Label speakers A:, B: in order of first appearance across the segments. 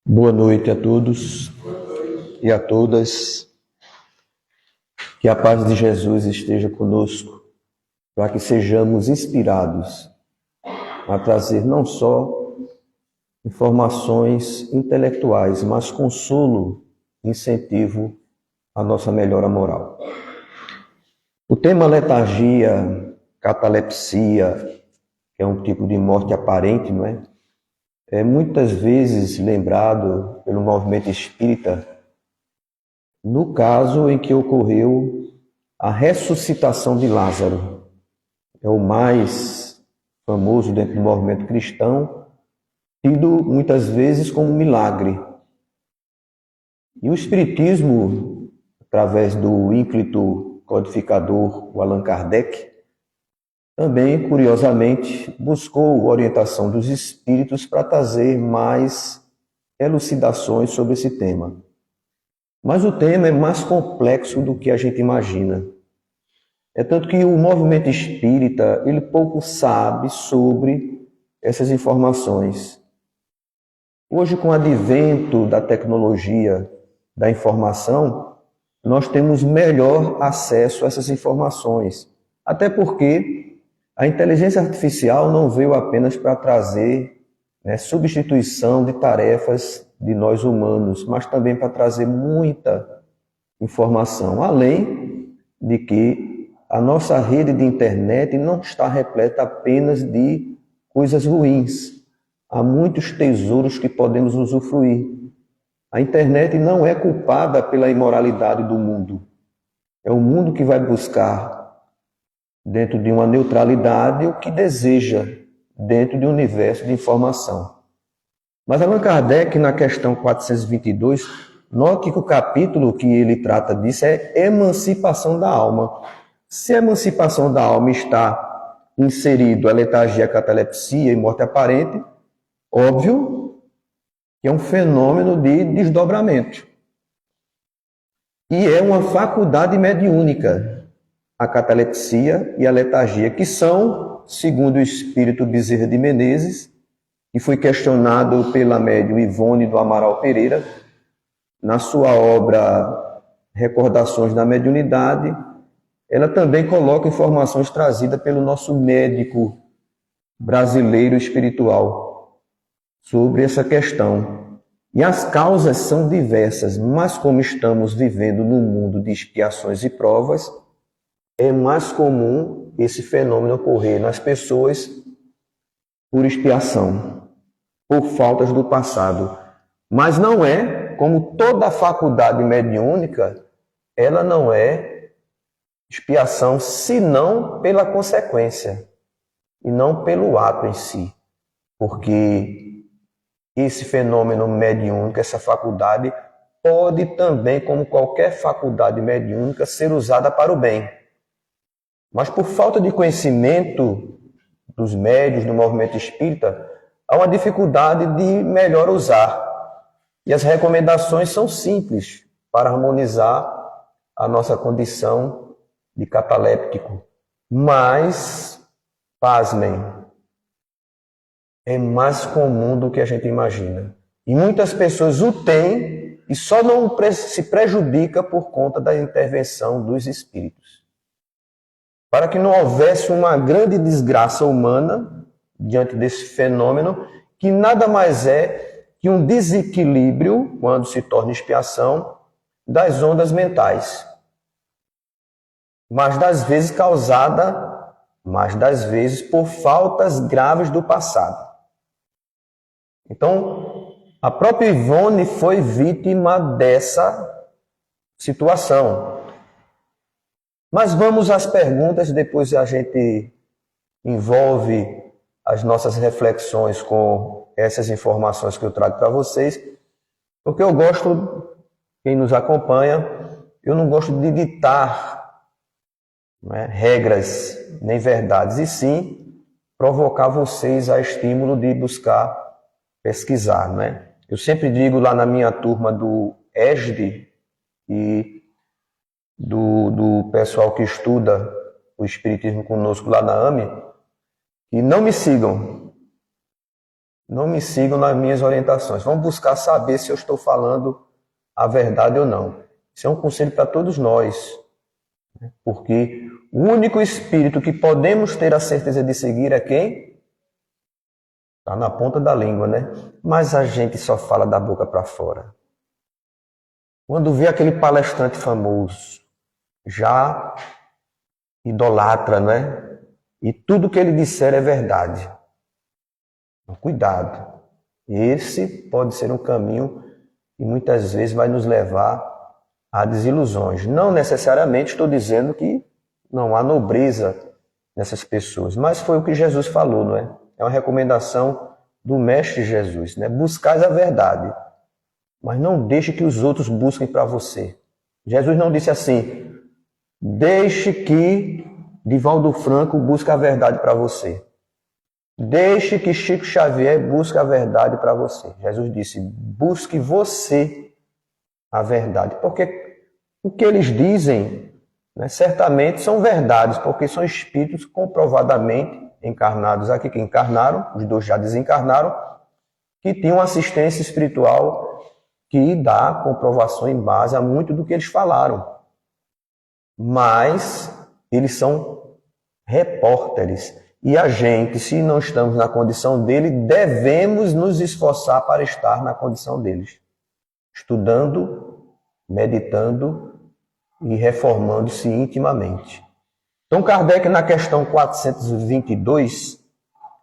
A: Boa noite a todos e a todas. Que a paz de Jesus esteja conosco, para que sejamos inspirados a trazer não só informações intelectuais, mas consolo e incentivo à nossa melhora moral. O tema letargia, catalepsia, que é um tipo de morte aparente, não é? É muitas vezes lembrado pelo movimento espírita no caso em que ocorreu a ressuscitação de Lázaro. É o mais famoso dentro do movimento cristão, tido muitas vezes como milagre. E o Espiritismo, através do ínclito codificador, o Allan Kardec, também, curiosamente, buscou orientação dos espíritos para trazer mais elucidações sobre esse tema. Mas o tema é mais complexo do que a gente imagina. É tanto que o movimento espírita, ele pouco sabe sobre essas informações. Hoje, com o advento da tecnologia, da informação, nós temos melhor acesso a essas informações. Até porque a inteligência artificial não veio apenas para trazer substituição de tarefas de nós humanos, mas também para trazer muita informação, além de que a nossa rede de internet não está repleta apenas de coisas ruins. Há muitos tesouros que podemos usufruir. A internet não é culpada pela imoralidade do mundo. É o mundo que vai buscar, dentro de uma neutralidade, o que deseja, dentro de um universo de informação. Mas Allan Kardec, na questão 422, note que o capítulo que ele trata disso é emancipação da alma. Se a emancipação da alma está inserido a letargia, a catalepsia e morte aparente, óbvio que é um fenômeno de desdobramento. E é uma faculdade mediúnica, a catalepsia e a letargia, que são, segundo o espírito Bezerra de Menezes, que foi questionado pela médium Ivone do Amaral Pereira, na sua obra Recordações da Mediunidade, ela também coloca informações trazidas pelo nosso médico brasileiro espiritual sobre essa questão. E as causas são diversas, mas como estamos vivendo num mundo de expiações e provas, é mais comum esse fenômeno ocorrer nas pessoas por expiação, por faltas do passado. Mas não é, como toda a faculdade mediúnica, ela não é expiação, senão pela consequência, e não pelo ato em si. Porque esse fenômeno mediúnico, essa faculdade, pode também, como qualquer faculdade mediúnica, ser usada para o bem. Mas por falta de conhecimento dos médiuns do movimento espírita, há uma dificuldade de melhor usar. E as recomendações são simples para harmonizar a nossa condição de cataléptico. Mas, pasmem, é mais comum do que a gente imagina. E muitas pessoas o têm e só não se prejudica por conta da intervenção dos espíritos. Para que não houvesse uma grande desgraça humana diante desse fenômeno, que nada mais é que um desequilíbrio, quando se torna expiação, das ondas mentais. Mas das vezes por faltas graves do passado. Então, a própria Ivone foi vítima dessa situação. Mas vamos às perguntas, depois a gente envolve as nossas reflexões com essas informações que eu trago para vocês, porque eu gosto, quem nos acompanha, eu não gosto de ditar regras nem verdades, e sim provocar vocês a estímulo de buscar pesquisar. Eu sempre digo lá na minha turma do ESD e do pessoal que estuda o Espiritismo conosco lá na AME, que não me sigam. Não me sigam nas minhas orientações. Vão buscar saber se eu estou falando a verdade ou não. Isso é um conselho para todos nós. Porque o único espírito que podemos ter a certeza de seguir é quem? Está na ponta da língua, né? Mas a gente só fala da boca para fora. Quando vê aquele palestrante famoso, já idolatra, né? E tudo que ele disser é verdade. Cuidado. Esse pode ser um caminho que muitas vezes vai nos levar a desilusões. Não necessariamente estou dizendo que não há nobreza nessas pessoas, mas foi o que Jesus falou, não é? É uma recomendação do Mestre Jesus, né? Buscais a verdade, mas não deixe que os outros busquem para você. Jesus não disse assim, deixe que Divaldo Franco busque a verdade para você. Deixe que Chico Xavier busque a verdade para você. Jesus disse, busque você a verdade. Porque o que eles dizem, né, certamente são verdades, porque são espíritos comprovadamente encarnados aqui, que encarnaram, os dois já desencarnaram, que tinham assistência espiritual que dá comprovação em base a muito do que eles falaram. Mas eles são repórteres. E a gente, se não estamos na condição dele, devemos nos esforçar para estar na condição deles. Estudando, meditando e reformando-se intimamente. Então, Kardec, na questão 422,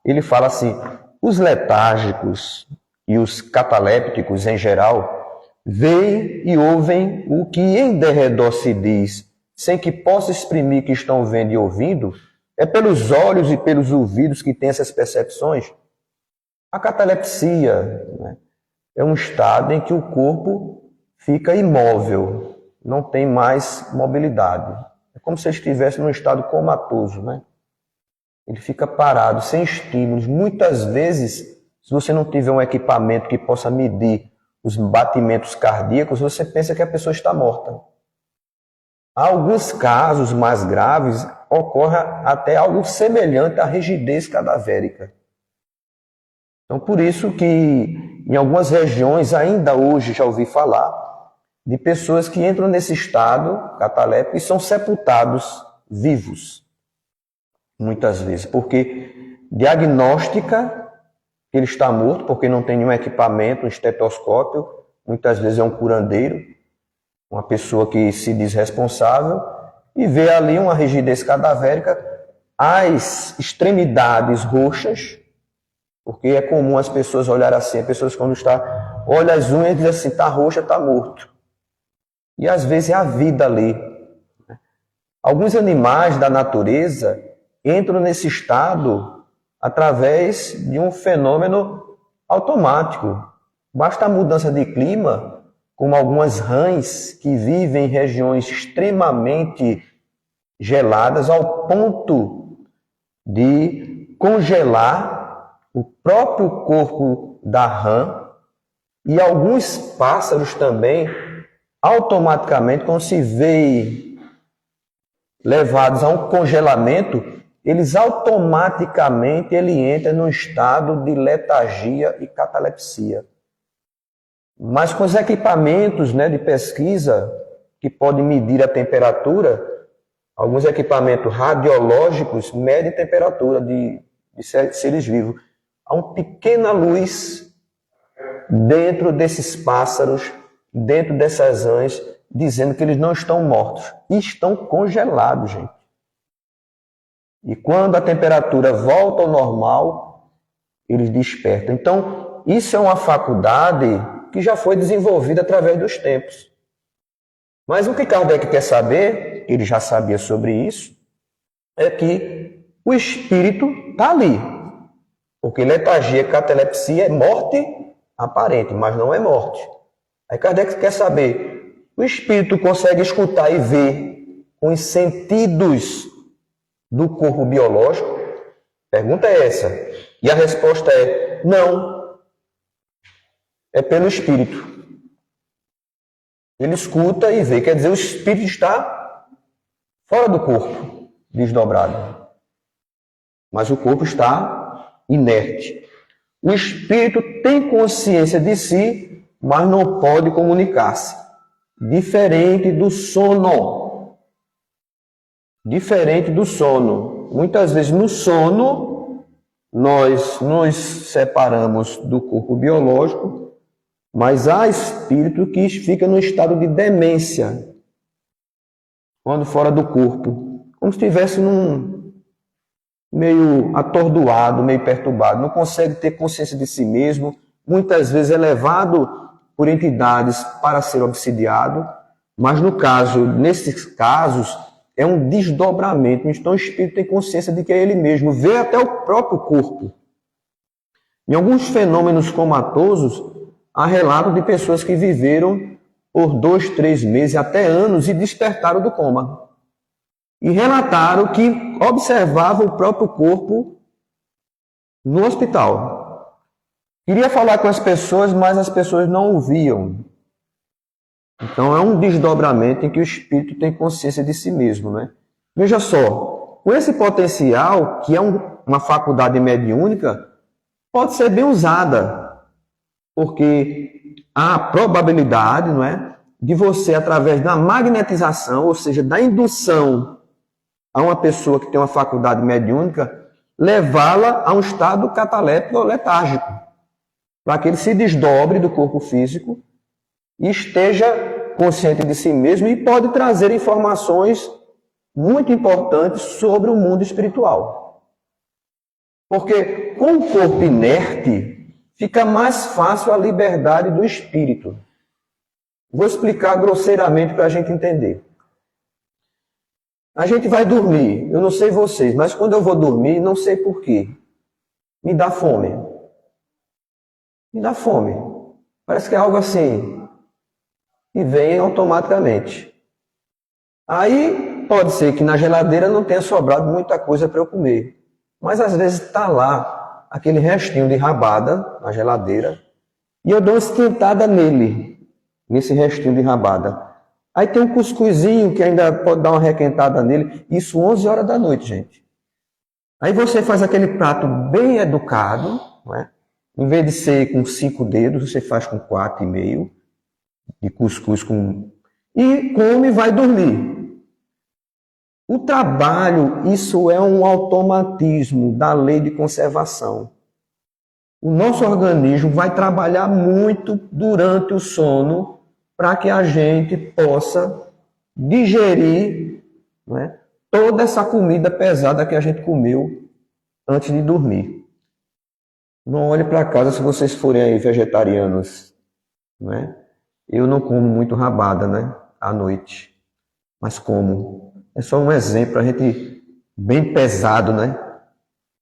A: ele fala assim, os letárgicos e os catalépticos em geral, veem e ouvem o que em derredor se diz, sem que possa exprimir que estão vendo e ouvindo, é pelos olhos e pelos ouvidos que tem essas percepções. A catalepsia, né, é um estado em que o corpo fica imóvel, não tem mais mobilidade. É como se ele estivesse num estado comatoso, né? Ele fica parado, sem estímulos. Muitas vezes, se você não tiver um equipamento que possa medir os batimentos cardíacos, você pensa que a pessoa está morta. Há alguns casos mais graves, ocorre até algo semelhante à rigidez cadavérica. Então, por isso que em algumas regiões, ainda hoje, já ouvi falar de pessoas que entram nesse estado cataléptico e são sepultados vivos, muitas vezes, porque diagnóstica que ele está morto, porque não tem nenhum equipamento, um estetoscópio, muitas vezes é um curandeiro, uma pessoa que se diz responsável, e vê ali uma rigidez cadavérica, as extremidades roxas, porque é comum as pessoas olharem assim, as pessoas quando está, olha as unhas e diz assim, está roxa, está morto. E às vezes é a vida ali. Alguns animais da natureza entram nesse estado através de um fenômeno automático. Basta a mudança de clima, como algumas rãs que vivem em regiões extremamente geladas, ao ponto de congelar o próprio corpo da rã, e alguns pássaros também, automaticamente, quando se vê levados a um congelamento, eles automaticamente entram num estado de letargia e catalepsia. Mas com os equipamentos, né, de pesquisa que podem medir a temperatura, alguns equipamentos radiológicos medem a temperatura de seres vivos. Há uma pequena luz dentro desses pássaros, dentro dessas rãs, dizendo que eles não estão mortos. E estão congelados, gente. E quando a temperatura volta ao normal, eles despertam. Então, isso é uma faculdade que já foi desenvolvida através dos tempos. Mas o que Kardec quer saber, ele já sabia sobre isso, é que o espírito está ali. Porque letargia, catalepsia é morte aparente, mas não é morte. Aí Kardec quer saber, o espírito consegue escutar e ver com os sentidos do corpo biológico? A pergunta é essa. E a resposta é não. É pelo espírito. Ele escuta e vê. Quer dizer, o espírito está fora do corpo, desdobrado. Mas o corpo está inerte. O espírito tem consciência de si, mas não pode comunicar-se. Diferente do sono. Diferente do sono. Muitas vezes no sono, nós nos separamos do corpo biológico, mas há espírito que fica no estado de demência, quando fora do corpo, como se estivesse meio atordoado, meio perturbado, não consegue ter consciência de si mesmo, muitas vezes é levado por entidades para ser obsidiado, mas nesses casos, é um desdobramento, então o espírito tem consciência de que é ele mesmo, vê até o próprio corpo. Em alguns fenômenos comatosos, há relato de pessoas que viveram por 2, 3 meses, até anos, e despertaram do coma. E relataram que observavam o próprio corpo no hospital. Queria falar com as pessoas, mas as pessoas não ouviam. Então é um desdobramento em que o espírito tem consciência de si mesmo, né? Veja só, com esse potencial, que é uma faculdade mediúnica, pode ser bem usada, porque há a probabilidade, não é, de você, através da magnetização, ou seja, da indução a uma pessoa que tem uma faculdade mediúnica, levá-la a um estado cataléptico ou letárgico, para que ele se desdobre do corpo físico e esteja consciente de si mesmo e pode trazer informações muito importantes sobre o mundo espiritual. Porque com o corpo inerte, fica mais fácil a liberdade do espírito. Vou explicar grosseiramente para a gente entender. A gente vai dormir, eu não sei vocês, mas quando eu vou dormir, não sei porquê, me dá fome. Me dá fome. Parece que é algo assim, e vem automaticamente. Aí pode ser que na geladeira não tenha sobrado muita coisa para eu comer, mas às vezes está lá aquele restinho de rabada na geladeira, e eu dou uma esquentada nesse restinho de rabada. Aí tem um cuscuzinho que ainda pode dar uma requentada nele. Isso 11 horas da noite, gente. Aí você faz aquele prato bem educado, não é? Em vez de ser com 5 dedos, você faz com 4,5 de cuscuz e come e vai dormir. O trabalho, isso é um automatismo da lei de conservação. O nosso organismo vai trabalhar muito durante o sono para que a gente possa digerir, não é, toda essa comida pesada que a gente comeu antes de dormir. Não olhe para casa se vocês forem aí vegetarianos, não é? Eu não como muito rabada, né, à noite, mas como. É só um exemplo, a gente bem pesado, né?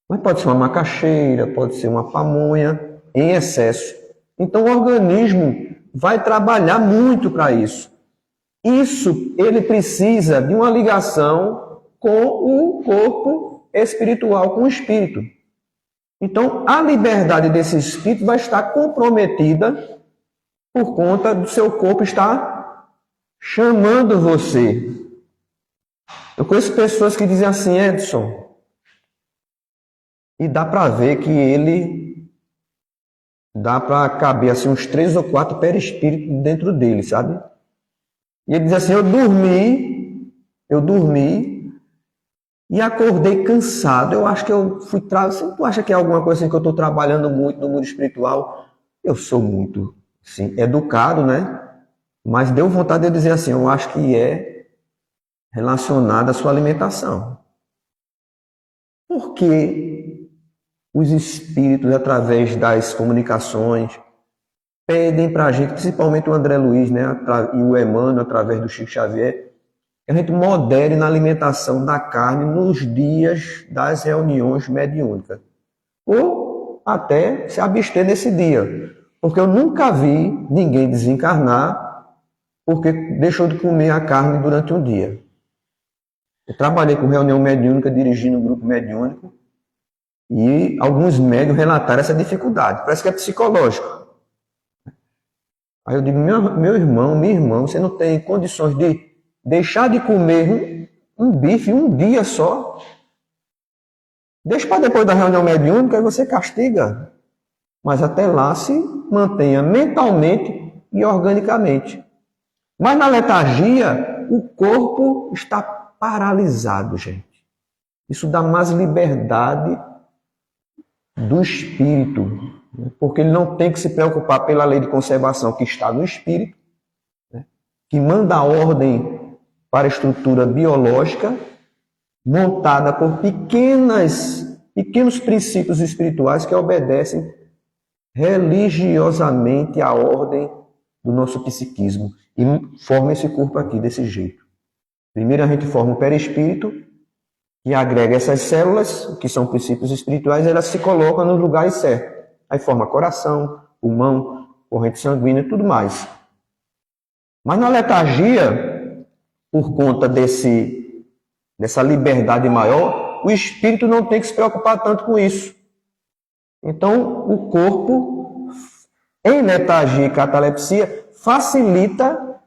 A: Mas pode ser uma macaxeira, pode ser uma pamonha em excesso. Então o organismo vai trabalhar muito para isso. Isso, ele precisa de uma ligação com o corpo espiritual, com o espírito. Então, a liberdade desse espírito vai estar comprometida por conta do seu corpo estar chamando você. Eu conheço pessoas que dizem assim, Edson, e dá para ver que dá para caber assim, uns 3 ou 4 perispíritos dentro dele, sabe? E ele diz assim, eu dormi e acordei cansado. Eu acho que eu fui... Tu acha que é alguma coisa assim que eu estou trabalhando muito no mundo espiritual? Eu sou muito, sim, educado, né? Mas deu vontade de dizer assim, eu acho que é relacionado à sua alimentação. Por que os espíritos, através das comunicações, pedem para a gente, principalmente o André Luiz, né, e o Emmanuel, através do Chico Xavier, que a gente modere na alimentação da carne nos dias das reuniões mediúnicas. Ou até se abster nesse dia. Porque eu nunca vi ninguém desencarnar porque deixou de comer a carne durante um dia. Eu trabalhei com reunião mediúnica, dirigindo um grupo mediúnico, e alguns médiuns relataram essa dificuldade. Parece que é psicológico. Aí eu digo, meu irmão, minha irmã, você não tem condições de deixar de comer um bife um dia só? Deixa para depois da reunião mediúnica e você castiga. mas até lá se mantenha mentalmente e organicamente. Mas na letargia, o corpo está paralisado, gente. Isso dá mais liberdade do espírito, né? Porque ele não tem que se preocupar pela lei de conservação que está no espírito, né? Que manda a ordem para a estrutura biológica, montada por pequenos princípios espirituais que obedecem religiosamente à ordem do nosso psiquismo e forma esse corpo aqui desse jeito. Primeiro a gente forma o perispírito, que agrega essas células, que são princípios espirituais, elas se colocam nos lugares certos. Aí forma coração, pulmão, corrente sanguínea e tudo mais. Mas na letargia, por conta dessa liberdade maior, o espírito não tem que se preocupar tanto com isso. Então, o corpo, em letargia e catalepsia, facilita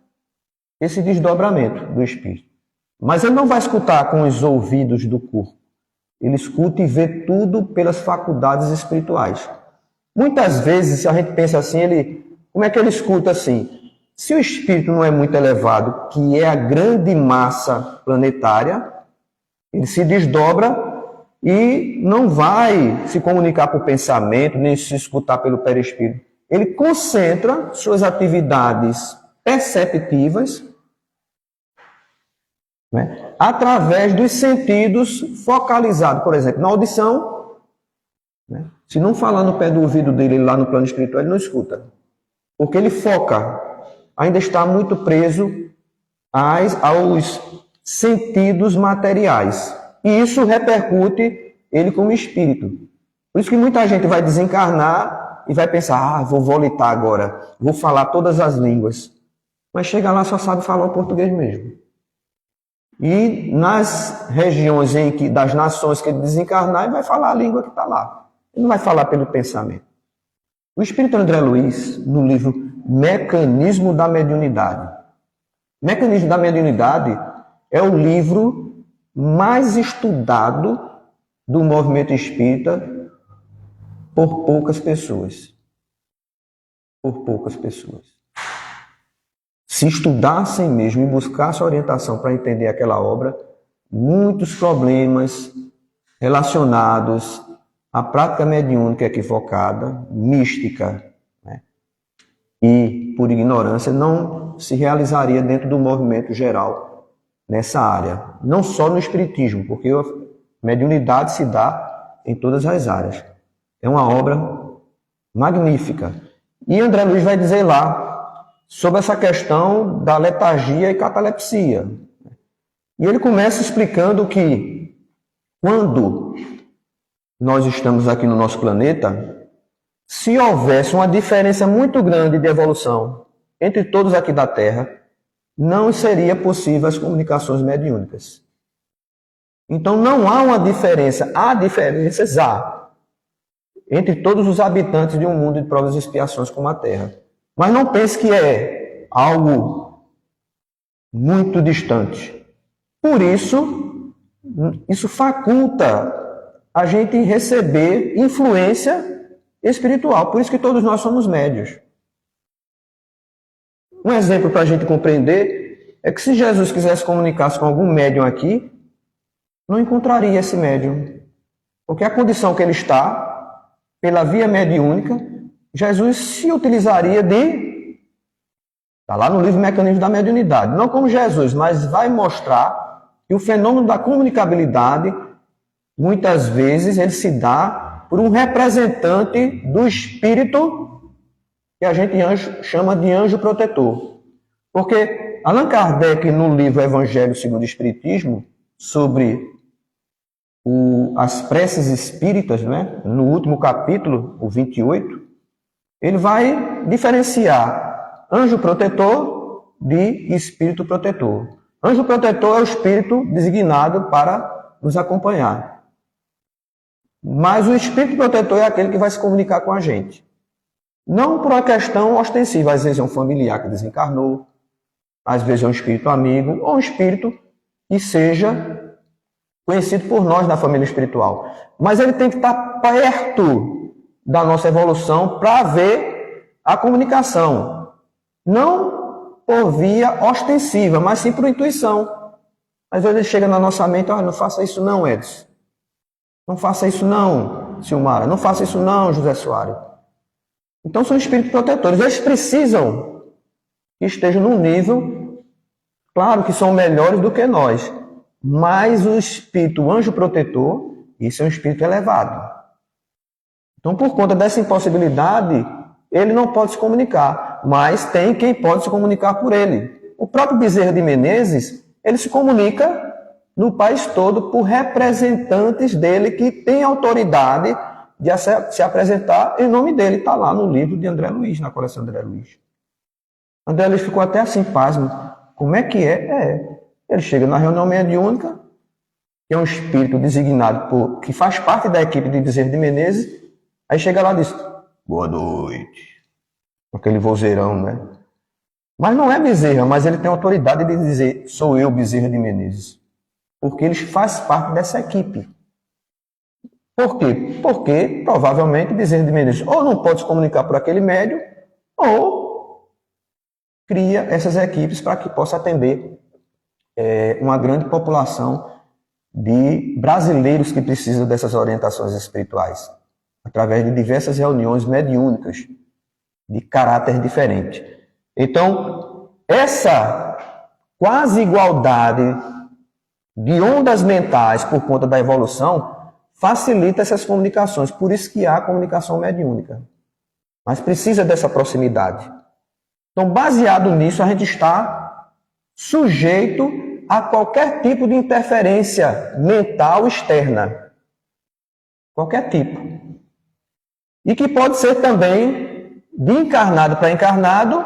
A: esse desdobramento do espírito. Mas ele não vai escutar com os ouvidos do corpo. Ele escuta e vê tudo pelas faculdades espirituais. Muitas vezes, se a gente pensa assim, como é que ele escuta assim? Se o espírito não é muito elevado, que é a grande massa planetária, ele se desdobra e não vai se comunicar por pensamento, nem se escutar pelo perispírito. Ele concentra suas atividades perceptivas, né, através dos sentidos focalizados. Por exemplo, na audição, né, se não falar no pé do ouvido dele lá no plano espiritual, ele não escuta. Porque ele foca, ainda está muito preso aos sentidos materiais. E isso repercute ele como espírito. Por isso que muita gente vai desencarnar e vai pensar, vou volitar agora, vou falar todas as línguas. Mas chega lá só sabe falar o português mesmo. E nas regiões das nações que ele desencarnar, ele vai falar a língua que está lá. Ele não vai falar pelo pensamento. O espírito André Luiz, no livro Mecanismo da Mediunidade. Mecanismo da Mediunidade é o livro mais estudado do movimento espírita por poucas pessoas. Por poucas pessoas. Se estudassem mesmo e buscassem orientação para entender aquela obra, muitos problemas relacionados à prática mediúnica equivocada, mística, né, e por ignorância, não se realizaria dentro do movimento geral nessa área. Não só no espiritismo, porque a mediunidade se dá em todas as áreas. É uma obra magnífica. E André Luiz vai dizer lá sobre essa questão da letargia e catalepsia. E ele começa explicando que quando nós estamos aqui no nosso planeta, se houvesse uma diferença muito grande de evolução entre todos aqui da Terra, não seria possível as comunicações mediúnicas. Então não há uma diferença, há diferenças entre todos os habitantes de um mundo de provas e expiações como a Terra. Mas não pense que é algo muito distante. Por isso, isso faculta a gente receber influência espiritual. Por isso que todos nós somos médios. Um exemplo para a gente compreender é que se Jesus quisesse comunicar-se com algum médium aqui, não encontraria esse médium. Porque a condição que ele está, pela via mediúnica, Jesus se utilizaria está lá no livro Mecanismo da Mediunidade, não como Jesus, mas vai mostrar que o fenômeno da comunicabilidade, muitas vezes, ele se dá por um representante do espírito que a gente chama de anjo protetor. Porque Allan Kardec, no livro Evangelho segundo o Espiritismo, sobre as preces espíritas, né, no último capítulo, o 28, ele vai diferenciar anjo protetor de espírito protetor. Anjo protetor é o espírito designado para nos acompanhar. Mas o espírito protetor é aquele que vai se comunicar com a gente. Não por uma questão ostensiva. Às vezes é um familiar que desencarnou, às vezes é um espírito amigo, ou um espírito que seja conhecido por nós na família espiritual. Mas ele tem que estar perto da nossa evolução para ver a comunicação. Não por via ostensiva, mas sim por intuição. Às vezes ele chega na nossa mente, olha, não faça isso não, Edson. Não faça isso não, Silmara. Não faça isso não, José Soares. Então são espíritos protetores. Eles precisam que estejam num nível, claro que são melhores do que nós, mas o espírito, o anjo protetor, isso é um espírito elevado. Então, por conta dessa impossibilidade, ele não pode se comunicar, mas tem quem pode se comunicar por ele. O próprio Bezerra de Menezes, ele se comunica no país todo por representantes dele que têm autoridade de se apresentar em nome dele. Está lá no livro de André Luiz, na coleção André Luiz. André Luiz ficou até assim, pasmo. Como é que é? Ele chega na reunião mediúnica, que é um espírito designado que faz parte da equipe de Bezerra de Menezes. Aí chega lá e diz, boa noite. Aquele vozeirão, né? Mas não é Bezerra, mas ele tem autoridade de dizer, sou eu, Bezerra de Menezes. Porque ele faz parte dessa equipe. Por quê? Porque, provavelmente, Bezerra de Menezes ou não pode se comunicar por aquele médium, ou cria essas equipes para que possa atender uma grande população de brasileiros que precisam dessas orientações espirituais, através de diversas reuniões mediúnicas de caráter diferente. Então, essa quase igualdade de ondas mentais por conta da evolução facilita essas comunicações. Por isso que há comunicação mediúnica. Mas precisa dessa proximidade. Então, baseado nisso, a gente está sujeito a qualquer tipo de interferência mental externa. Qualquer tipo. E que pode ser também de encarnado para encarnado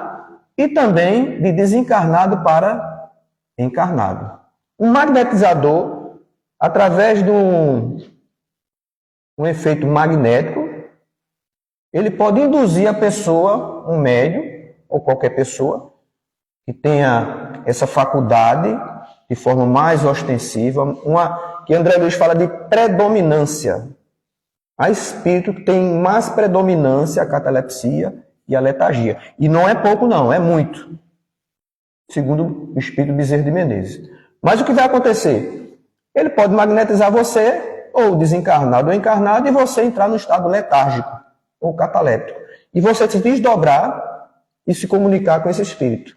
A: e também de desencarnado para encarnado. Um magnetizador, através de um efeito magnético, ele pode induzir a pessoa, um médium, ou qualquer pessoa, que tenha essa faculdade de forma mais ostensiva, que André Luiz fala de predominância. Há espírito que tem mais predominância, a catalepsia e a letargia. E não é pouco não, é muito. Segundo o espírito Bezerra de Menezes. Mas o que vai acontecer? Ele pode magnetizar você, ou desencarnado ou encarnado, e você entrar no estado letárgico, ou cataléptico. E você se desdobrar e se comunicar com esse espírito,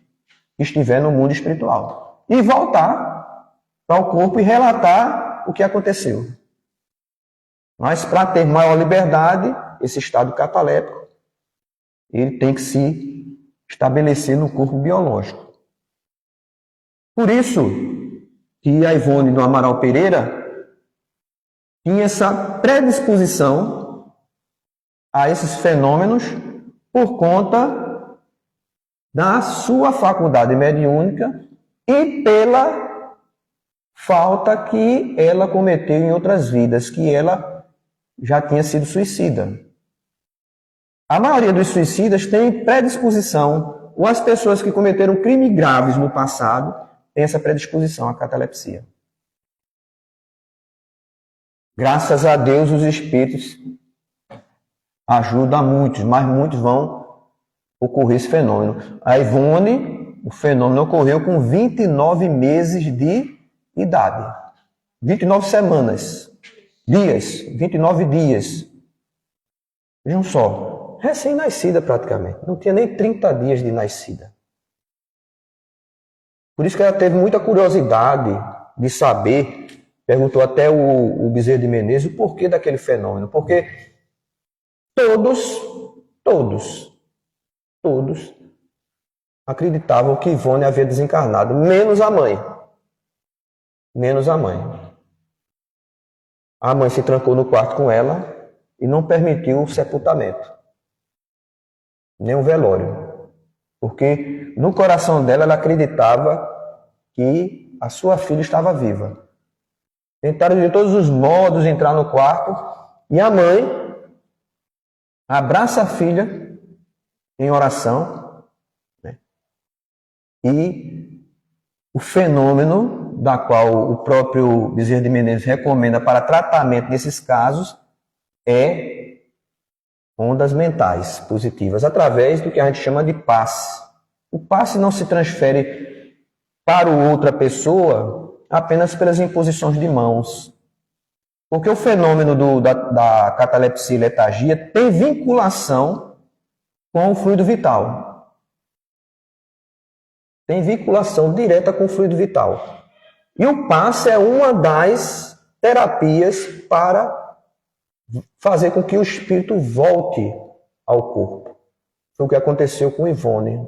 A: que estiver no mundo espiritual. E voltar para o corpo e relatar o que aconteceu. Mas para ter maior liberdade, esse estado cataléptico, ele tem que se estabelecer no corpo biológico. Por isso que a Ivone do Amaral Pereira tinha essa predisposição a esses fenômenos por conta da sua faculdade mediúnica e pela falta que ela cometeu em outras vidas, que ela já tinha sido suicida. A maioria dos suicidas tem predisposição, ou as pessoas que cometeram crimes graves no passado têm essa predisposição à catalepsia. Graças a Deus, os espíritos ajudam a muitos, mas muitos vão ocorrer esse fenômeno. A Ivone, o fenômeno ocorreu com 29 meses de idade. 29 semanas. Dias, 29 dias. Vejam só, recém-nascida praticamente. Não tinha nem 30 dias de nascida. Por isso que ela teve muita curiosidade de saber, perguntou até o Bezerra de Menezes o porquê daquele fenômeno. Porque todos acreditavam que Ivone havia desencarnado, menos a mãe. Menos a mãe. A mãe se trancou no quarto com ela e não permitiu o sepultamento, nem o velório. Porque no coração dela, ela acreditava que a sua filha estava viva. Tentaram de todos os modos entrar no quarto e a mãe abraça a filha em oração, né? E o fenômeno da qual o próprio Bezerra de Menezes recomenda para tratamento desses casos é ondas mentais positivas, através do que a gente chama de passe. O passe não se transfere para outra pessoa apenas pelas imposições de mãos. Porque o fenômeno da catalepsia e letargia tem vinculação com o fluido vital. Tem vinculação direta com o fluido vital. E o passe é uma das terapias para fazer com que o espírito volte ao corpo. Foi o que aconteceu com Ivone.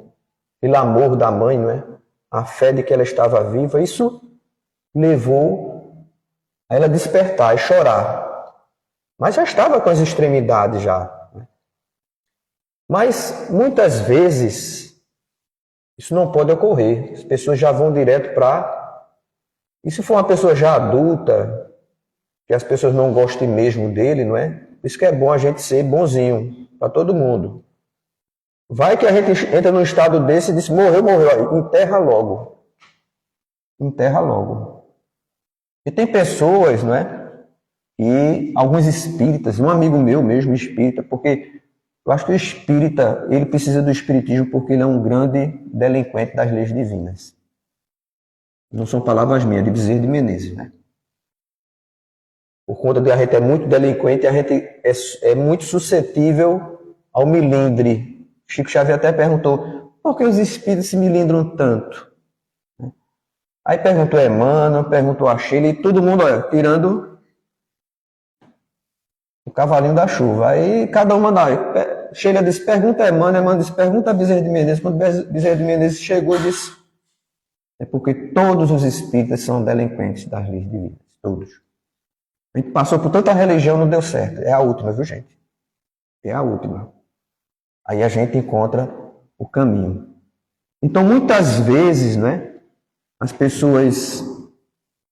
A: Aquele amor da mãe, não é? A fé de que ela estava viva, isso levou a ela despertar e chorar. Mas já estava com as extremidades já. Mas muitas vezes isso não pode ocorrer. As pessoas já vão direto para... E se for uma pessoa já adulta, que as pessoas não gostem mesmo dele, não é? Por isso que é bom a gente ser bonzinho para todo mundo. Vai que a gente entra num estado desse e diz, morreu, aí, enterra logo. Enterra logo. E tem pessoas, não é? E alguns espíritas, um amigo meu mesmo espírita, porque eu acho que o espírita, ele precisa do espiritismo porque ele é um grande delinquente das leis divinas. Não são palavras minhas, de Bezerra de Menezes, né? Por conta de a gente é muito delinquente, a gente é muito suscetível ao milindre. Chico Xavier até perguntou, por que os espíritos se milindram tanto? Aí perguntou a Emmanuel, perguntou a Sheila, e todo mundo, olha, tirando o cavalinho da chuva. Aí cada uma dá. Sheila disse, pergunta a Emmanuel disse, pergunta a Bezerra de Menezes. Quando Bezerra de Menezes chegou, disse, é porque todos os espíritas são delinquentes das leis divinas, todos. A gente passou por tanta religião, não deu certo. É a última, viu, gente? É a última. Aí a gente encontra o caminho. Então, muitas vezes, né, as pessoas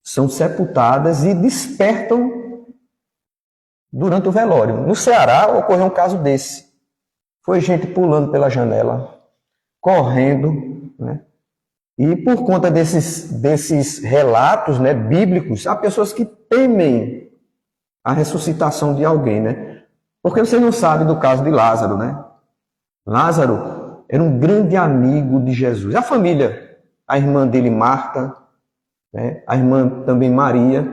A: são sepultadas e despertam durante o velório. No Ceará ocorreu um caso desse. Foi gente pulando pela janela, correndo, né? E por conta desses relatos, né, bíblicos, há pessoas que temem a ressuscitação de alguém, né? Porque você não sabe do caso de Lázaro, né? Lázaro era um grande amigo de Jesus. A família, a irmã dele, Marta, né? A irmã também Maria,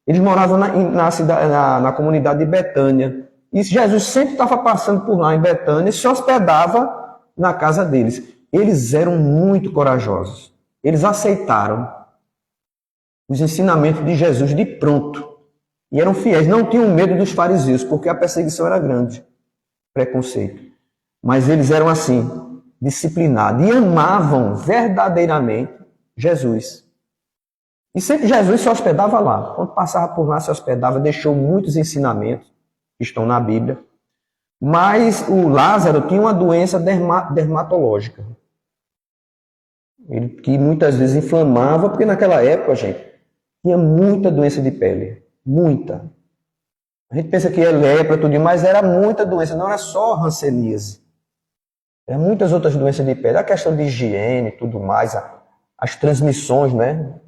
A: eles moravam na comunidade de Betânia. E Jesus sempre estava passando por lá em Betânia e se hospedava na casa deles. Eles eram muito corajosos. Eles aceitaram os ensinamentos de Jesus de pronto. E eram fiéis, não tinham medo dos fariseus, porque a perseguição era grande, preconceito. Mas eles eram assim, disciplinados, e amavam verdadeiramente Jesus. E sempre Jesus se hospedava lá. Quando passava por lá, se hospedava, deixou muitos ensinamentos que estão na Bíblia. Mas o Lázaro tinha uma doença dermatológica. Ele, que muitas vezes inflamava, porque naquela época, gente, tinha muita doença de pele. Muita. A gente pensa que é lepra, tudo, mas era muita doença, não era só hanseníase. Eram muitas outras doenças de pele. A questão de higiene, tudo mais, as transmissões, né?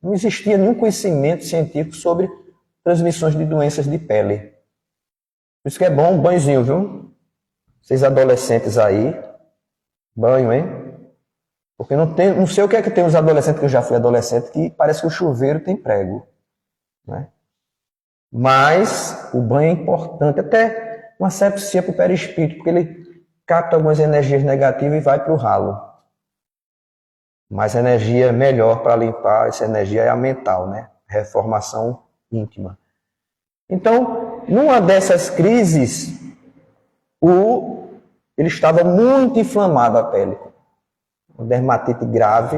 A: Não existia nenhum conhecimento científico sobre transmissões de doenças de pele. Por isso que é bom um banhozinho, viu? Vocês adolescentes aí, banho, hein? Porque não sei o que é que tem os adolescentes, que eu já fui adolescente, que parece que o chuveiro tem prego, né? Mas o banho é importante, até uma sepsia para o perispírito, porque ele capta algumas energias negativas e vai para o ralo. Mas a energia melhor para limpar essa energia é a mental, né? Reformação íntima. Então, numa dessas crises, ele estava muito inflamado a pele, uma dermatite grave,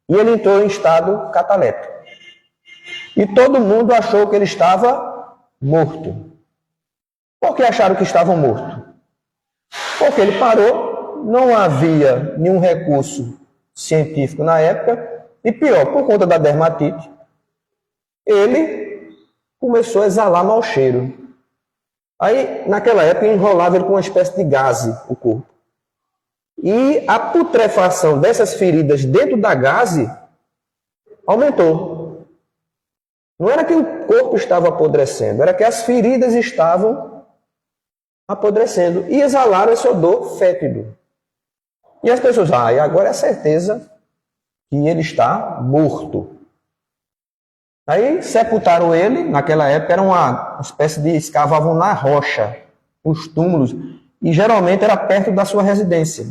A: e ele entrou em estado cataléptico. E todo mundo achou que ele estava morto. Por que acharam que estava morto? Porque ele parou, não havia nenhum recurso científico na época, e pior, por conta da dermatite, ele começou a exalar mau cheiro. Aí, naquela época, enrolava ele com uma espécie de gaze, o corpo. E a putrefação dessas feridas dentro da gaze aumentou. Não era que o corpo estava apodrecendo, era que as feridas estavam apodrecendo, e exalaram esse odor fétido. E as pessoas, e agora é a certeza que ele está morto. Aí sepultaram ele, naquela época era uma espécie de escavavam na rocha, os túmulos, e geralmente era perto da sua residência.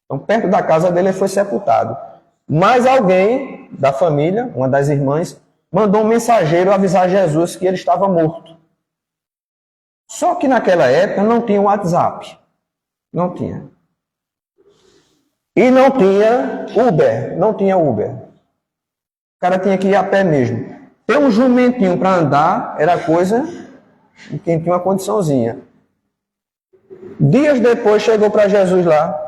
A: Então, perto da casa dele, ele foi sepultado. Mas alguém da família, uma das irmãs, mandou um mensageiro avisar Jesus que ele estava morto. Só que naquela época não tinha WhatsApp. Não tinha. E não tinha Uber. Não tinha Uber. O cara tinha que ir a pé mesmo. Ter um jumentinho para andar era coisa de quem tinha uma condiçãozinha. Dias depois chegou para Jesus lá,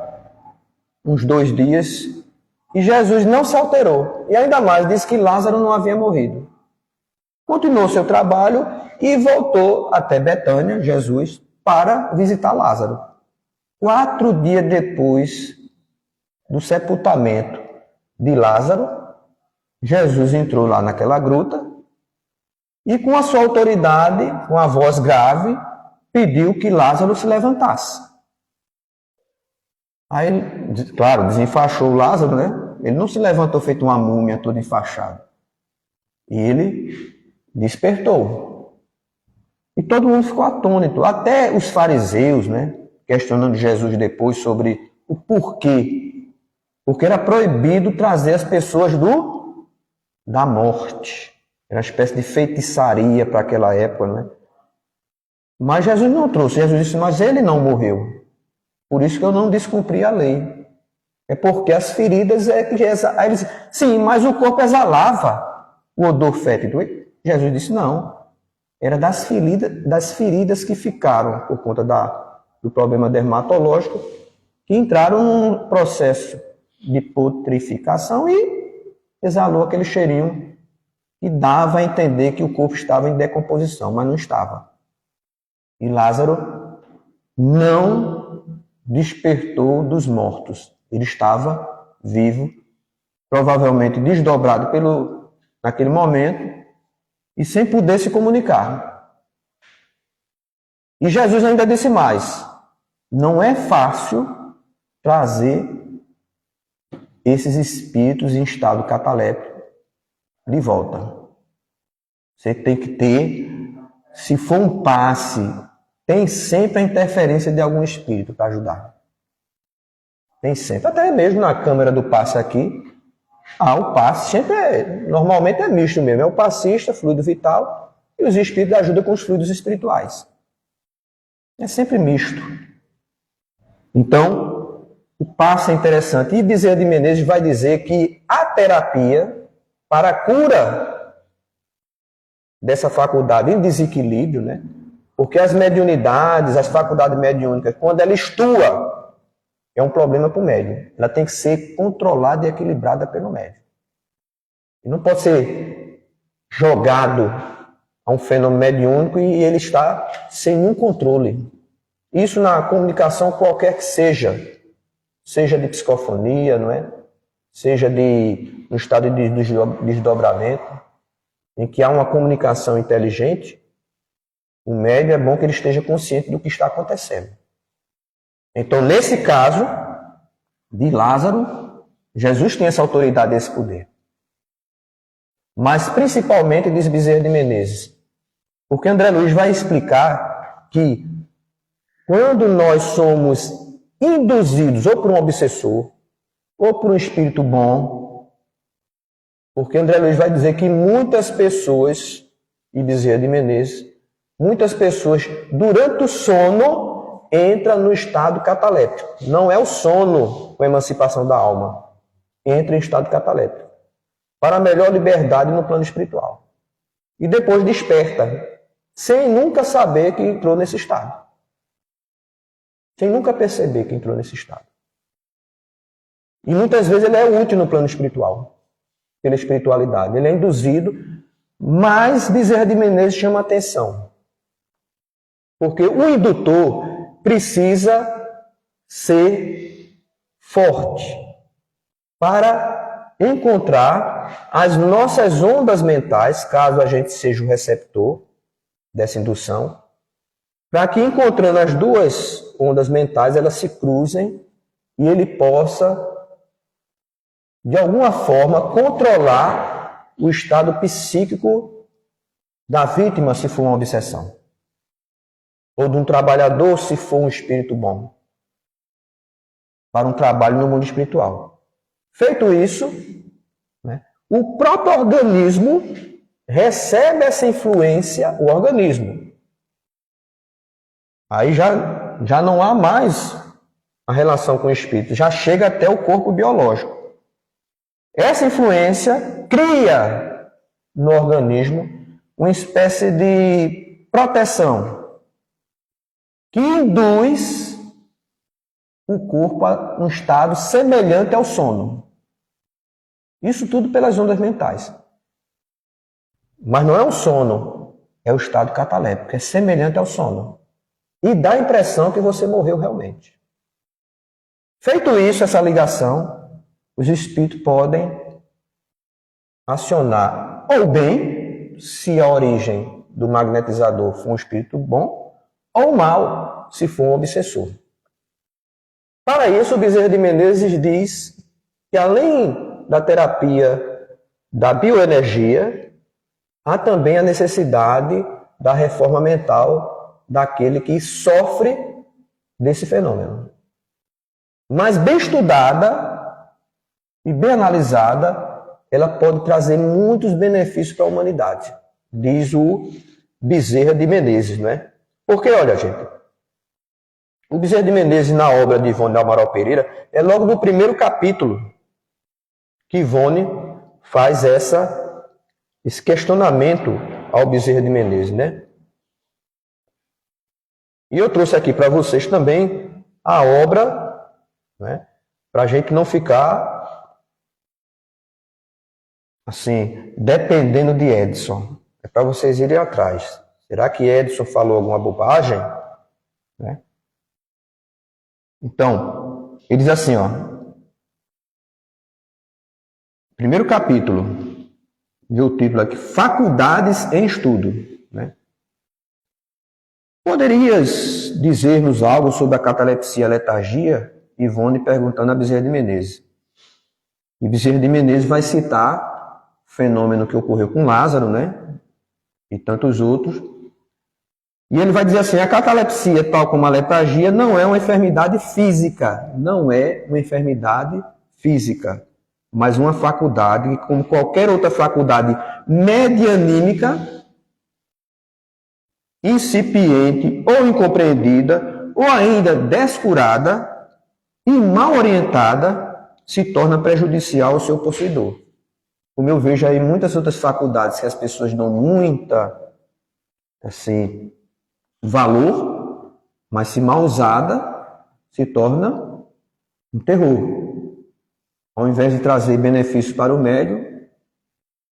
A: uns 2 dias, e Jesus não se alterou. E ainda mais, disse que Lázaro não havia morrido. Continuou seu trabalho e voltou até Betânia, Jesus, para visitar Lázaro. 4 dias depois do sepultamento de Lázaro, Jesus entrou lá naquela gruta e, com a sua autoridade, com a voz grave, pediu que Lázaro se levantasse. Aí, claro, desenfaixou Lázaro, né? Ele não se levantou feito uma múmia todo enfaixado. E ele despertou. E todo mundo ficou atônito. Até os fariseus, né? Questionando Jesus depois sobre o porquê. Porque era proibido trazer as pessoas da morte. Era uma espécie de feitiçaria para aquela época, né? Mas Jesus não trouxe. Jesus disse, mas ele não morreu. Por isso que eu não descumpri a lei. É porque as feridas é que aí ele disse, sim, mas o corpo exalava o odor fétido. Jesus disse, não. Era das feridas que ficaram por conta do problema dermatológico, que entraram num processo de putrificação e exalou aquele cheirinho que dava a entender que o corpo estava em decomposição, mas não estava. E Lázaro não despertou dos mortos. Ele estava vivo, provavelmente desdobrado naquele momento e sem poder se comunicar. E Jesus ainda disse mais, não é fácil trazer esses espíritos em estado cataléptico de volta. Você tem que ter, se for um passe, tem sempre a interferência de algum espírito para ajudar. Tem sempre. Até mesmo na câmera do passe aqui, o passe sempre normalmente é misto mesmo. É o passista, fluido vital, e os espíritos ajudam com os fluidos espirituais. É sempre misto. Então, o passe é interessante. E Bezerra de Menezes vai dizer que a terapia para a cura dessa faculdade em desequilíbrio, né? Porque as mediunidades, as faculdades mediúnicas, quando ela estua, é um problema para o médium. Ela tem que ser controlada e equilibrada pelo médium. E não pode ser jogado a um fenômeno mediúnico e ele está sem nenhum controle. Isso na comunicação qualquer que seja de psicofonia, não é? Seja no estado de desdobramento, em que há uma comunicação inteligente, o médium é bom que ele esteja consciente do que está acontecendo. Então, nesse caso de Lázaro, Jesus tem essa autoridade e esse poder. Mas, principalmente, diz Bezerra de Menezes, porque André Luiz vai explicar que quando nós somos induzidos ou por um obsessor, ou por um espírito bom, porque André Luiz vai dizer que muitas pessoas, e Bezerra de Menezes, muitas pessoas, durante o sono, entram no estado cataléptico. Não é o sono com a emancipação da alma. Entra em estado cataléptico. Para melhor liberdade no plano espiritual. E depois desperta, sem nunca saber que entrou nesse estado. Sem nunca perceber que entrou nesse estado. E muitas vezes ele é útil no plano espiritual. Pela espiritualidade. Ele é induzido, mas Bezerra de Menezes chama atenção. Porque o indutor precisa ser forte para encontrar as nossas ondas mentais, caso a gente seja o receptor dessa indução, para que, encontrando as duas ondas mentais, elas se cruzem e ele possa, de alguma forma, controlar o estado psíquico da vítima, se for uma obsessão, ou de um trabalhador, se for um espírito bom, para um trabalho no mundo espiritual. Feito isso, né, o próprio organismo recebe essa influência, o organismo. Aí já não há mais a relação com o espírito, já chega até o corpo biológico. Essa influência cria no organismo uma espécie de proteção que induz o corpo a um estado semelhante ao sono. Isso tudo pelas ondas mentais. Mas não é um sono, é o estado cataléptico, é semelhante ao sono. E dá a impressão que você morreu realmente. Feito isso, essa ligação, os espíritos podem acionar ou bem, se a origem do magnetizador for um espírito bom, ou mal, se for um obsessor. Para isso, o Bezerra de Menezes diz que, além da terapia da bioenergia, há também a necessidade da reforma mental daquele que sofre desse fenômeno. Mas bem estudada e bem analisada, ela pode trazer muitos benefícios para a humanidade, diz o Bezerra de Menezes, não é? Porque, olha, gente, o Bezerra de Menezes, na obra de Ivone Amaral Pereira, é logo no primeiro capítulo que Ivone faz esse questionamento ao Bezerra de Menezes, né? E eu trouxe aqui para vocês também a obra, né, para a gente não ficar assim, dependendo de Edson. É para vocês irem atrás. Será que Edson falou alguma bobagem? Né? Então, ele diz assim, ó. Primeiro capítulo, viu o título aqui, Faculdades em Estudo. Né? Poderias dizer-nos algo sobre a catalepsia e a letargia? Ivone perguntando a Bezerra de Menezes. E Bezerra de Menezes vai citar o fenômeno que ocorreu com Lázaro, né? E tantos outros. E ele vai dizer assim, a catalepsia, tal como a letargia, não é uma enfermidade física. Não é uma enfermidade física, mas uma faculdade, como qualquer outra faculdade medianímica, incipiente ou incompreendida, ou ainda descurada e mal orientada, se torna prejudicial ao seu possuidor. Como eu vejo aí muitas outras faculdades que as pessoas dão muita, assim, valor, mas se mal usada, se torna um terror. Ao invés de trazer benefícios para o médium,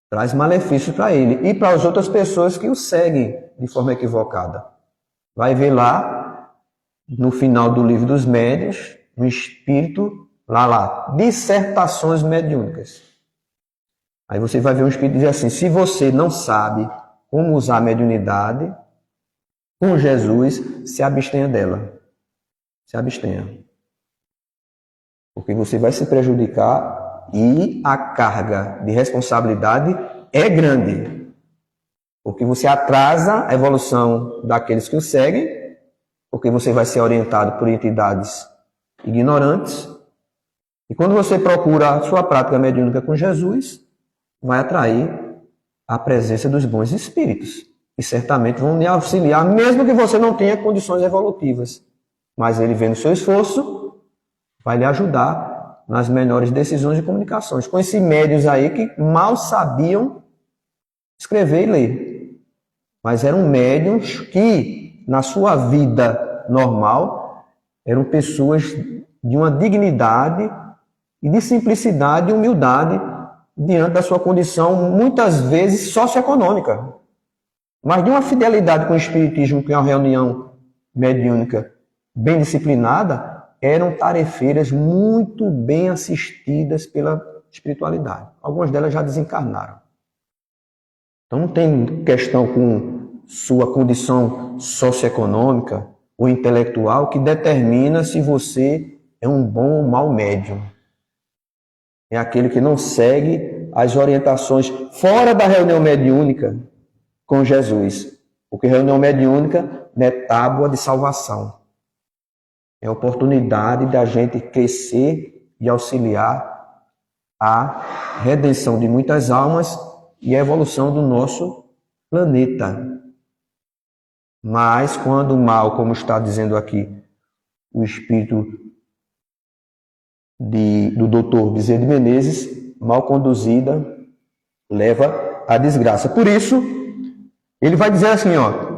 A: traz malefícios para ele e para as outras pessoas que o seguem de forma equivocada. Vai ver lá, no final do livro dos médiuns, no espírito, lá, dissertações mediúnicas. Aí você vai ver um espírito dizer assim, se você não sabe como usar a mediunidade, com Jesus, se abstenha dela. Se abstenha. Porque você vai se prejudicar e a carga de responsabilidade é grande. Porque você atrasa a evolução daqueles que o seguem, porque você vai ser orientado por entidades ignorantes. E quando você procura a sua prática mediúnica com Jesus, vai atrair a presença dos bons espíritos. E certamente vão lhe auxiliar, mesmo que você não tenha condições evolutivas. Mas ele, vendo o seu esforço, vai lhe ajudar nas melhores decisões de comunicações. Com esses médiuns aí que mal sabiam escrever e ler. Mas eram médiuns que, na sua vida normal, eram pessoas de uma dignidade e de simplicidade e humildade diante da sua condição, muitas vezes, socioeconômica. Mas de uma fidelidade com o Espiritismo, que é uma reunião mediúnica bem disciplinada, eram tarefeiras muito bem assistidas pela espiritualidade. Algumas delas já desencarnaram. Então não tem questão com sua condição socioeconômica ou intelectual que determina se você é um bom ou mau médium. É aquele que não segue as orientações fora da reunião mediúnica com Jesus. Porque reunião mediúnica não é tábua de salvação. É oportunidade da gente crescer e auxiliar a redenção de muitas almas e a evolução do nosso planeta. Mas quando o mal, como está dizendo aqui, o espírito do doutor Bezerra de Menezes, mal conduzida, leva à desgraça. Por isso, ele vai dizer assim, ó,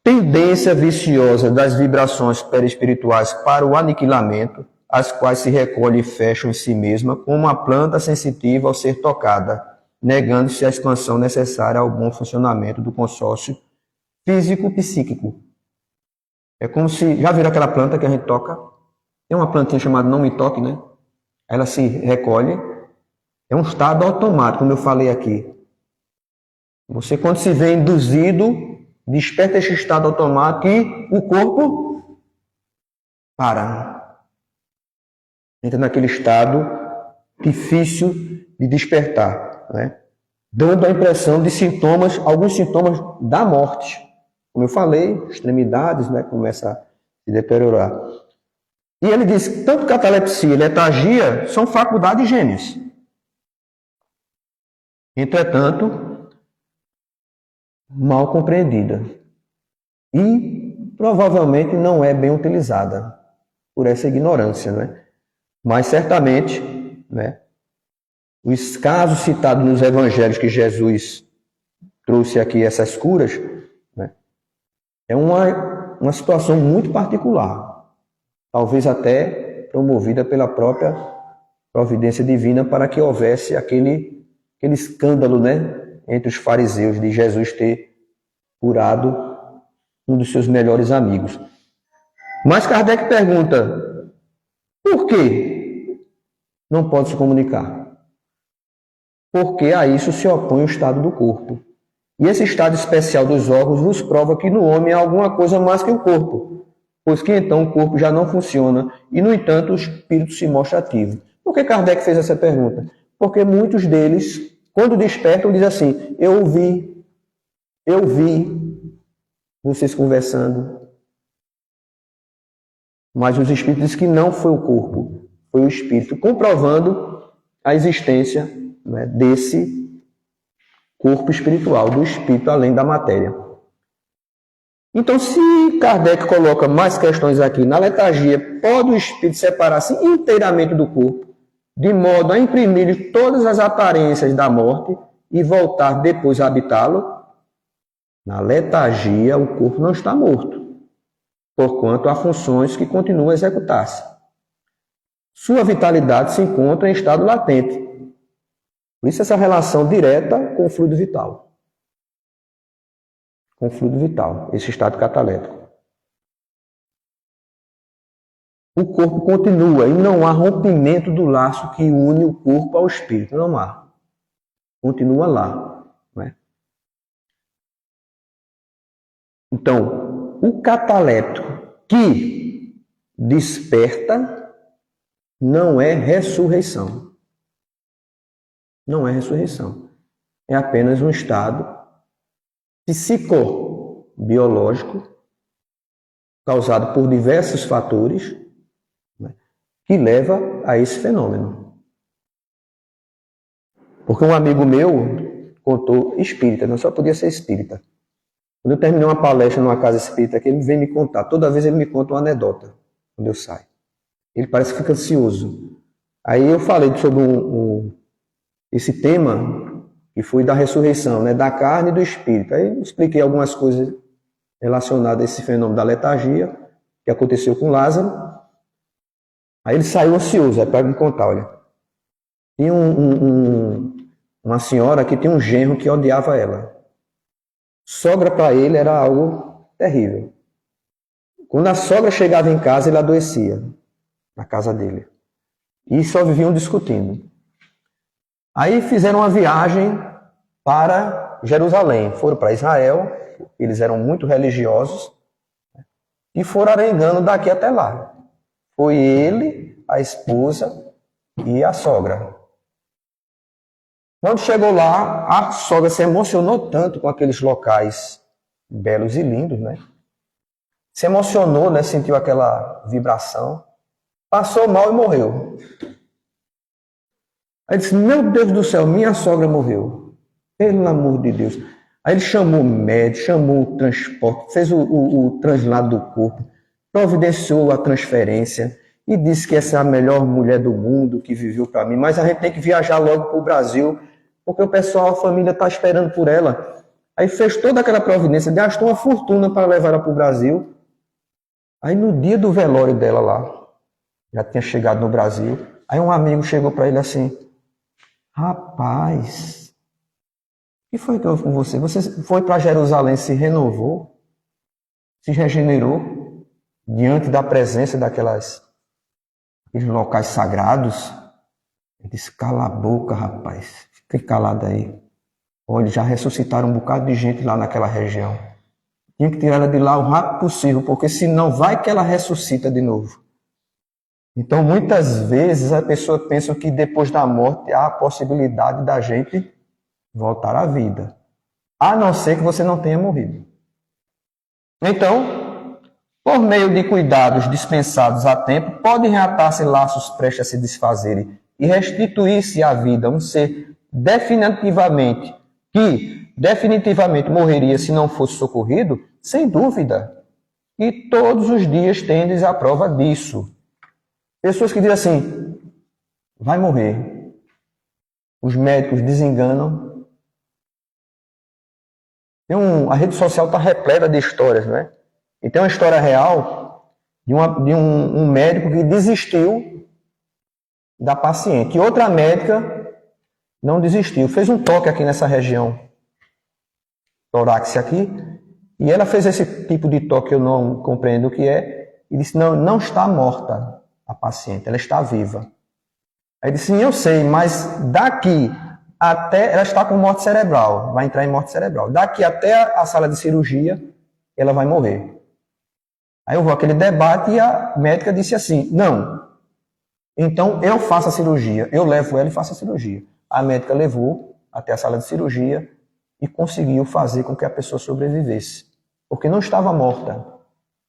A: tendência viciosa das vibrações perispirituais para o aniquilamento, as quais se recolhem e fecham em si mesma, como uma planta sensitiva ao ser tocada, negando-se a expansão necessária ao bom funcionamento do consórcio físico-psíquico. É como se... Já viram aquela planta que a gente toca? Tem uma plantinha chamada Não Me Toque, né? Ela se recolhe. É um estado automático, como eu falei aqui. Você, quando se vê induzido, desperta esse estado automático e o corpo para. Entra naquele estado difícil de despertar, né? Dando a impressão de sintomas, alguns sintomas da morte. Como eu falei, extremidades, né? Começa a se deteriorar. E ele diz que tanto catalepsia e letargia são faculdades gêmeas. Entretanto, mal compreendida. E provavelmente não é bem utilizada por essa ignorância, né? Mas certamente, né, os casos citados nos evangelhos que Jesus trouxe aqui, essas curas, né, é uma situação muito particular, talvez até promovida pela própria providência divina para que houvesse aquele escândalo, né, entre os fariseus de Jesus ter curado um dos seus melhores amigos. Mas Kardec pergunta, por que não pode se comunicar? Porque a isso se opõe o estado do corpo. E esse estado especial dos órgãos nos prova que no homem há alguma coisa mais que o corpo, pois que então o corpo já não funciona e, no entanto, o espírito se mostra ativo. Por que Kardec fez essa pergunta? Porque muitos deles, quando despertam, dizem assim, eu vi vocês conversando. Mas os espíritos dizem que não foi o corpo, foi o espírito, comprovando a existência, né, desse corpo espiritual, do espírito além da matéria. Então, se Kardec coloca mais questões aqui, na letargia, pode o espírito separar-se inteiramente do corpo, de modo a imprimir todas as aparências da morte e voltar depois a habitá-lo? Na letargia, o corpo não está morto, porquanto há funções que continuam a executar-se. Sua vitalidade se encontra em estado latente. Por isso essa relação direta com o fluido vital. Com o fluido vital, esse estado catalético. O corpo continua e não há rompimento do laço que une o corpo ao espírito. Não há. Continua lá. Não é? Então, o cataléptico que desperta não é ressurreição. Não é ressurreição. É apenas um estado psicobiológico causado por diversos fatores, né, que leva a esse fenômeno. Porque um amigo meu contou espírita, não só podia ser espírita. Quando eu terminei uma palestra numa casa espírita, que ele vem me contar, toda vez ele me conta uma anedota, quando eu saio. Ele parece que fica ansioso. Aí eu falei sobre esse tema, que foi da ressurreição, né, da carne e do espírito. Aí eu expliquei algumas coisas relacionadas a esse fenômeno da letargia, que aconteceu com Lázaro. Aí ele saiu ansioso, para me contar, olha. Tinha uma senhora que tinha um genro que odiava ela. Sogra para ele era algo terrível. Quando a sogra chegava em casa, ele adoecia, na casa dele. E só viviam discutindo. Aí fizeram uma viagem para Jerusalém. Foram para Israel, eles eram muito religiosos, e foram arengando daqui até lá. Foi ele, a esposa e a sogra. Quando chegou lá, a sogra se emocionou tanto com aqueles locais belos e lindos, né? Se emocionou, né? Sentiu aquela vibração. Passou mal e morreu. Aí disse, meu Deus do céu, minha sogra morreu. Pelo amor de Deus. Aí ele chamou o médico, chamou o transporte, fez o translado do corpo, providenciou a transferência e disse que essa é a melhor mulher do mundo que viveu para mim. Mas a gente tem que viajar logo para o Brasil, porque o pessoal, a família está esperando por ela. Aí fez toda aquela providência, gastou uma fortuna para levar ela para o Brasil. Aí no dia do velório dela lá, já tinha chegado no Brasil, aí um amigo chegou para ele assim, rapaz, o que foi que houve com você? Você foi para Jerusalém, se renovou, se regenerou diante da presença daqueles locais sagrados? Ele disse, cala a boca, rapaz, fique calado aí. Olha, já ressuscitaram um bocado de gente lá naquela região. Tinha que tirar ela de lá o rápido possível, porque senão vai que ela ressuscita de novo. Então, muitas vezes, a pessoa pensa que depois da morte há a possibilidade da gente voltar à vida. A não ser que você não tenha morrido. Então, por meio de cuidados dispensados a tempo, podem reatar-se laços prestes a se desfazerem e restituir-se à vida um ser definitivamente morreria se não fosse socorrido, sem dúvida. E todos os dias tendes a prova disso. Pessoas que dizem assim, vai morrer. Os médicos desenganam. A rede social está repleta de histórias, né? E tem uma história real de um médico que desistiu da paciente. E outra médica não desistiu. Fez um toque aqui nessa região torácica aqui. E ela fez esse tipo de toque que eu não compreendo o que é. E disse, não está morta a paciente, ela está viva. Aí disse, sim, eu sei, mas daqui até, ela está com morte cerebral, vai entrar em morte cerebral. Daqui até a sala de cirurgia, ela vai morrer. Aí houve aquele debate e a médica disse assim, não, então eu faço a cirurgia, eu levo ela e faço a cirurgia. A médica levou até a sala de cirurgia e conseguiu fazer com que a pessoa sobrevivesse. Porque não estava morta,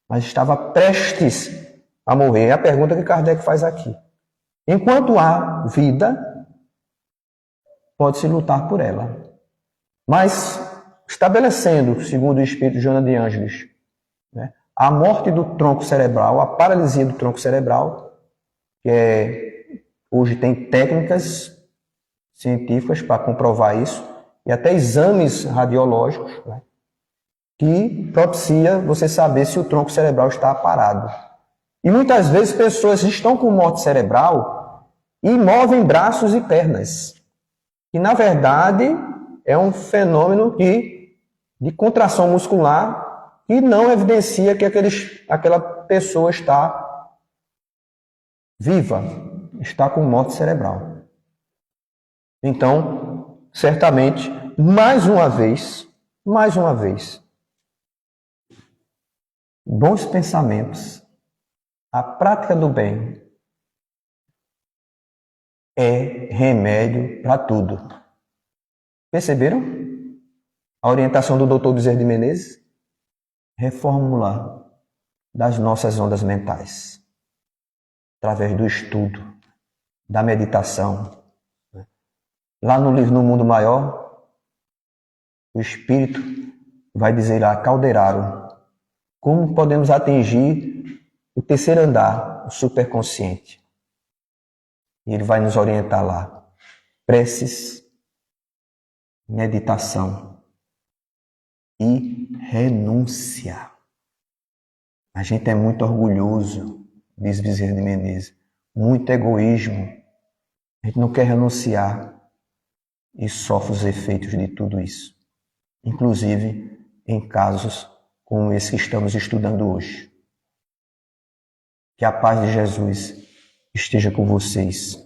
A: mas estava prestes a morrer. É a pergunta que Kardec faz aqui. Enquanto há vida, pode-se lutar por ela. Mas, estabelecendo, segundo o espírito Joana de Ângeles, né, a morte do tronco cerebral, a paralisia do tronco cerebral, que hoje tem técnicas científicas para comprovar isso, e até exames radiológicos, né, que propicia você saber se o tronco cerebral está parado. E muitas vezes pessoas estão com morte cerebral e movem braços e pernas. Que na verdade é um fenômeno de contração muscular que não evidencia que aquela pessoa está viva, está com morte cerebral. Então, certamente, mais uma vez, bons pensamentos, a prática do bem é remédio para tudo. Perceberam? A orientação do Dr. Bezerra de Menezes? Reformular das nossas ondas mentais, através do estudo, da meditação. Lá no livro No Mundo Maior, o Espírito vai dizer lá, Calderaro, como podemos atingir o terceiro andar, o superconsciente. E ele vai nos orientar lá. Preces, meditação e renúncia. A gente é muito orgulhoso, diz Bezerra de Menezes. Muito egoísmo. A gente não quer renunciar e sofre os efeitos de tudo isso. Inclusive em casos como esse que estamos estudando hoje. Que a paz de Jesus esteja com vocês.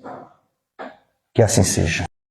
A: Que assim seja.